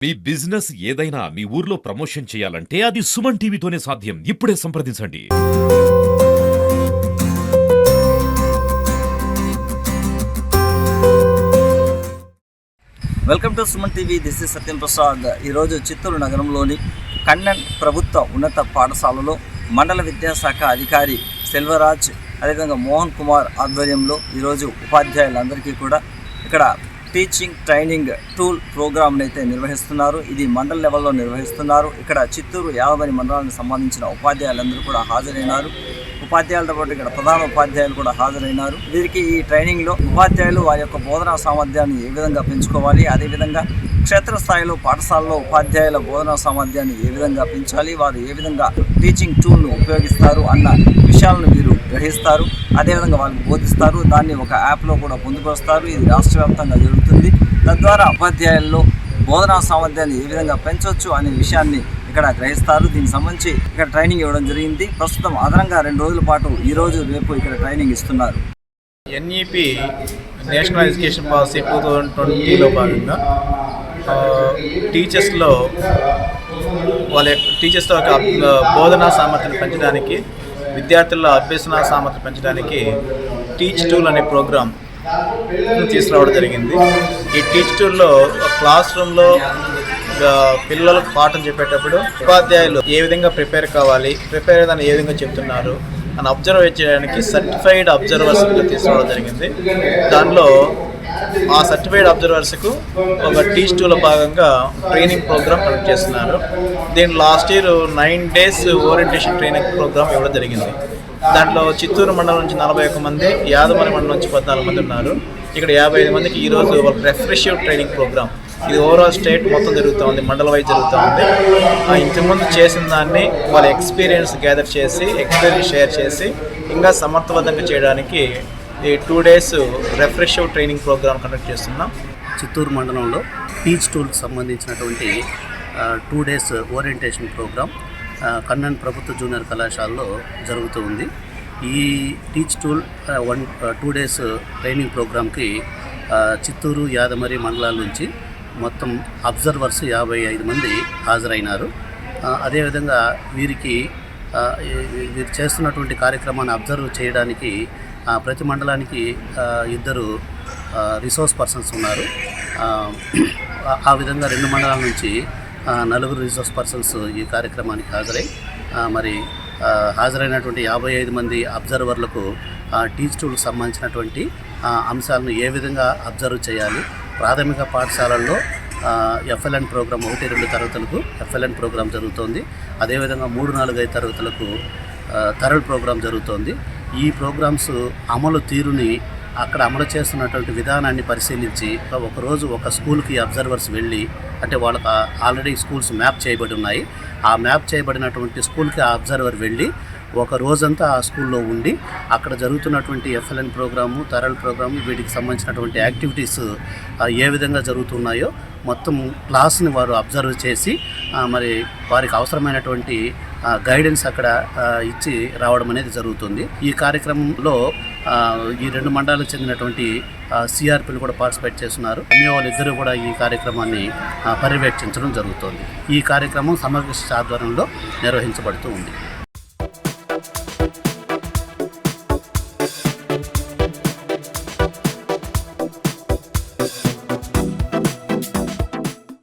మీ business ఏదైనా మీ ఊర్లో promotion చేయాలంటే అది సుమన్ టీవీతోనే సాధ్యం. ఇప్పుడే సంప్రదించండి. Welcome to Suman TV. This is Satyam Prasad. ఈరోజు చిత్తూరు నగరంలోని కన్నన్ ప్రభుత్వ ఉన్నత పాఠశాలలో మండల విద్యాశాఖ అధికారి సెల్వరాజ్ అదేవిధంగా మోహన్ కుమార్ ఆధ్వర్యంలో ఈరోజు ఉపాధ్యాయులందరికీ కూడా ఇక్కడ టీచింగ్ ట్రైనింగ్ టూల్ ప్రోగ్రామ్ని అయితే నిర్వహిస్తున్నారు. ఇది మండల లెవెల్లో నిర్వహిస్తున్నారు. ఇక్కడ చిత్తూరు 50 మండలానికి సంబంధించిన ఉపాధ్యాయులందరూ కూడా హాజరైనారు. ఉపాధ్యాయులతో పాటు ఇక్కడ ప్రధాన ఉపాధ్యాయులు కూడా హాజరైనారు. వీరికి ఈ ట్రైనింగ్లో ఉపాధ్యాయులు వారి యొక్క బోధనా సామర్థ్యాన్ని ఏ విధంగా పెంచుకోవాలి, అదేవిధంగా క్షేత్రస్థాయిలో పాఠశాలలో ఉపాధ్యాయుల బోధనా సామర్థ్యాన్ని ఏ విధంగా పెంచాలి, వారు ఏ విధంగా టీచింగ్ టూల్ను ఉపయోగిస్తారు అన్న విషయాలను వీరు గ్రహిస్తారు. అదేవిధంగా వాళ్ళకి బోధిస్తారు. దాన్ని ఒక యాప్లో కూడా పొందుపరుస్తారు. ఇది రాష్ట్ర వ్యాప్తంగా జరుగుతుంది. తద్వారా ఉపాధ్యాయుల్లో బోధనా సామర్థ్యాన్ని ఏ విధంగా పెంచవచ్చు అనే విషయాన్ని ఇక్కడ గ్రహిస్తారు. దీనికి సంబంధించి ఇక్కడ ట్రైనింగ్ ఇవ్వడం జరిగింది. ప్రస్తుతం అదనంగా 2 రోజుల పాటు ఈరోజు రేపు ఇక్కడ ట్రైనింగ్ ఇస్తున్నారు. ఎన్ఈపి నేషనల్ ఎడ్యుకేషన్ పాలసీ 2020లో భాగంగా టీచర్స్లో యొక్క బోధనా సామర్థ్యాన్ని పెంచడానికి, విద్యార్థుల అభ్యసన సామర్థ్యం పెంచడానికి టీచ్ టూల్ అనే ప్రోగ్రామ్ తీసుకురావడం జరిగింది. ఈ టీచ్ టూల్లో క్లాస్ రూమ్లో పిల్లలకు పాఠం చెప్పేటప్పుడు ఉపాధ్యాయులు ఏ విధంగా ప్రిపేర్ కావాలి, ప్రిపేర్ అయ్యేదాన్ని ఏ విధంగా చెప్తున్నారు అని అబ్జర్వ్ చేయడానికి సర్టిఫైడ్ అబ్జర్వర్స్ తీసుకురావడం జరిగింది. దానిలో ఆ సర్టిఫైడ్ అబ్జర్వర్స్కు ఒక టీచ్ టూలో భాగంగా ట్రైనింగ్ ప్రోగ్రామ్ కండక్ట్ చేస్తున్నారు. దీని last year 9 days orientation training programme ఇవ్వడం జరిగింది. దాంట్లో చిత్తూరు మండలం నుంచి 41 మంది, యాదమరి మండలం నుంచి 14 మంది ఉన్నారు. ఇక్కడ 55 మందికి ఈరోజు ఒక రిఫ్రెషివ్ ట్రైనింగ్ ప్రోగ్రామ్, ఇది ఓవరాల్ స్టేట్ మొత్తం జరుగుతూ ఉంది, మండల వైజ్ జరుగుతూ ఉంది. ఇంతకుముందు చేసిన దాన్ని వాళ్ళ ఎక్స్పీరియన్స్ గ్యాదర్ చేసి, ఎక్స్పీరియన్స్ షేర్ చేసి ఇంకా సమర్థవంతంగా చేయడానికి ఈ 2 days రిఫ్రెషివ్ ట్రైనింగ్ ప్రోగ్రామ్ కండక్ట్ చేస్తున్నాం. చిత్తూరు మండలంలో టీచ్ టూల్కి సంబంధించినటువంటి 2 days ఓరియంటేషన్ ప్రోగ్రామ్ కన్నన్ ప్రభుత్వ జూనియర్ కళాశాలలో జరుగుతూ ఉంది. ఈ టీచ్ టూల్ 2 days ట్రైనింగ్ ప్రోగ్రామ్కి చిత్తూరు, యాదమరి మండలాల నుంచి మొత్తం అబ్జర్వర్స్ 55 మంది హాజరైనారు. అదేవిధంగా వీరు చేస్తున్నటువంటి కార్యక్రమాన్ని అబ్జర్వ్ చేయడానికి ప్రతి మండలానికి 2 రిసోర్స్ పర్సన్స్ ఉన్నారు. ఆ విధంగా 2 మండలాల నుంచి 4 రిసోర్స్ పర్సన్స్ ఈ కార్యక్రమానికి హాజరైనటువంటి 55 మంది అబ్జర్వర్లకు టీచ్ టూల్కి సంబంధించినటువంటి అంశాలను ఏ విధంగా అబ్జర్వ్ చేయాలి, ప్రాథమిక పాఠశాలల్లో FLN ప్రోగ్రాం 1-2 తరగతులకు FLN ప్రోగ్రాం జరుగుతోంది. అదేవిధంగా 3-4-5 తరగతులకు థరల్ ప్రోగ్రాం జరుగుతోంది. ఈ ప్రోగ్రామ్స్ అమలు తీరుని, అక్కడ అమలు చేస్తున్నటువంటి విధానాన్ని పరిశీలించి ఒకరోజు ఒక స్కూల్కి అబ్జర్వర్స్ వెళ్ళి, అంటే వాళ్ళకి ఆల్రెడీ స్కూల్స్ మ్యాప్ చేయబడి ఉన్నాయి, ఆ మ్యాప్ చేయబడినటువంటి స్కూల్కి ఆ అబ్జర్వర్ వెళ్ళి ఒక రోజంతా ఆ స్కూల్లో ఉండి అక్కడ జరుగుతున్నటువంటి FLN ప్రోగ్రాము, థరల్ ప్రోగ్రాము, వీటికి సంబంధించినటువంటి యాక్టివిటీస్ ఏ విధంగా జరుగుతున్నాయో మొత్తం క్లాస్ని వారు అబ్జర్వ్ చేసి వారికి అవసరమైనటువంటి గైడెన్స్ అక్కడ ఇచ్చి రావడం అనేది జరుగుతుంది. ఈ కార్యక్రమంలో ఈ 2 మండలాలకు చెందినటువంటి CRPలు కూడా పార్టిసిపేట్ చేస్తున్నారు. వాళ్ళు కూడా ఈ కార్యక్రమాన్ని పర్యవేక్షించడం జరుగుతుంది. ఈ కార్యక్రమం సమగ్ర ఆధ్వర్యంలో నిర్వహించబడుతూ ఉంది.